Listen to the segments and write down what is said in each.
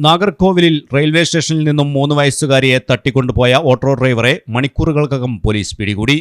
നാഗർകോവിലിൽ railway സ്റ്റേഷനിൽ നിന്നും 3 വയസ്സുകാരിയെ തട്ടിക്കൊണ്ടുപോയ ഓട്ടോ ഡ്രൈവറെ മണിക്കൂറുകൾക്കകം പോലീസ് പിടികൂടി.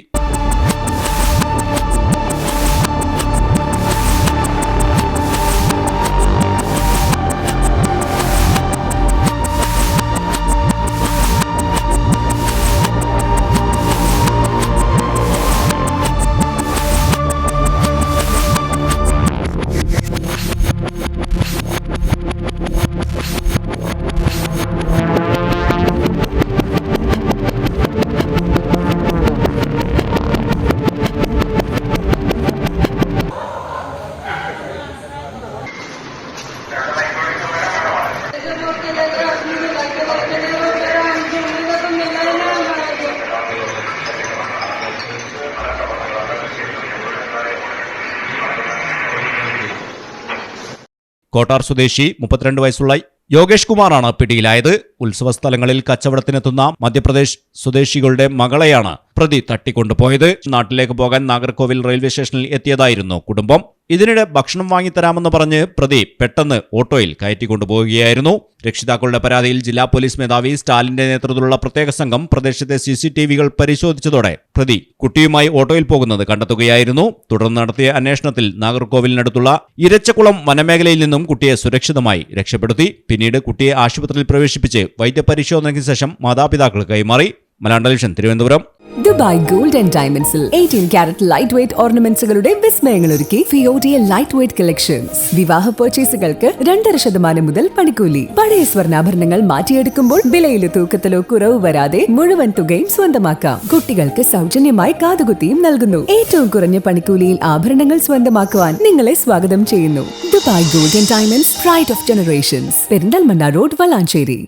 കോട്ടാർ സ്വദേശി 32 വയസ്സുള്ള യോഗേഷ് കുമാറാണ് പിടിയിലായത്. ഉത്സവ സ്ഥലങ്ങളിൽ കച്ചവടത്തിനെത്തുന്ന മധ്യപ്രദേശ് സ്വദേശികളുടെ മകളെയാണ് പ്രതി തട്ടിക്കൊണ്ടുപോയത്. നാട്ടിലേക്ക് പോകാൻ നാഗർകോവിൽ റെയിൽവേ സ്റ്റേഷനിൽ എത്തിയതായിരുന്നു കുടുംബം. ഇതിനിടെ ഭക്ഷണം വാങ്ങിത്തരാമെന്ന് പറഞ്ഞ് പ്രതി പെട്ടെന്ന് ഓട്ടോയിൽ കയറ്റിക്കൊണ്ടുപോവുകയായിരുന്നു. രക്ഷിതാക്കളുടെ പരാതിയിൽ ജില്ലാ പോലീസ് മേധാവി സ്റ്റാലിന്റെ നേതൃത്വത്തിലുള്ള പ്രത്യേക സംഘം പ്രദേശത്തെ CCTV-കൾ പരിശോധിച്ചതോടെ പ്രതി കുട്ടിയുമായി ഓട്ടോയിൽ പോകുന്നത് കണ്ടെത്തുകയായിരുന്നു. തുടർന്ന് നടത്തിയ അന്വേഷണത്തിൽ നാഗർകോവിലിനടുത്തുള്ള ഇരച്ചക്കുളം വനമേഖലയിൽ നിന്നും കുട്ടിയെ സുരക്ഷിതമായി രക്ഷപ്പെടുത്തി. പിന്നീട് കുട്ടിയെ ആശുപത്രിയിൽ പ്രവേശിപ്പിച്ച് വൈദ്യപരിശോധനയ്ക്ക് ശേഷം മാതാപിതാക്കൾ കൈമാറി. Malayalam television, Thiruvananthapuram. Dubai gold and ഡയമണ്ട്സിൽ 18 കാരറ്റ് ലൈറ്റ് വെയ്റ്റ് ഓർണമെന്റ്സുകളുടെ വിസ്മയങ്ങൾ ഒരുക്കി ഫിയോഡിയ ലൈറ്റ് വെയ്റ്റ് കളക്ഷൻസ്. വിവാഹ പർച്ചേസുകൾക്ക് 2.5% മുതൽ പണിക്കൂലി. പഴയ സ്വർണ്ണാഭരണങ്ങൾ മാറ്റിയെടുക്കുമ്പോൾ വിലയിലോ തൂക്കത്തിലോ കുറവ് വരാതെ മുഴുവൻ തുകയും സ്വന്തമാക്കാം. കുട്ടികൾക്ക് സൗജന്യമായി കാതുകുത്തിയും നൽകുന്നു. ഏറ്റവും കുറഞ്ഞ പണിക്കൂലിയിൽ ആഭരണങ്ങൾ സ്വന്തമാക്കുവാൻ നിങ്ങളെ സ്വാഗതം ചെയ്യുന്നു. Dubai gold and diamonds, pride of generations, Perinthalmanna road, Valanchery.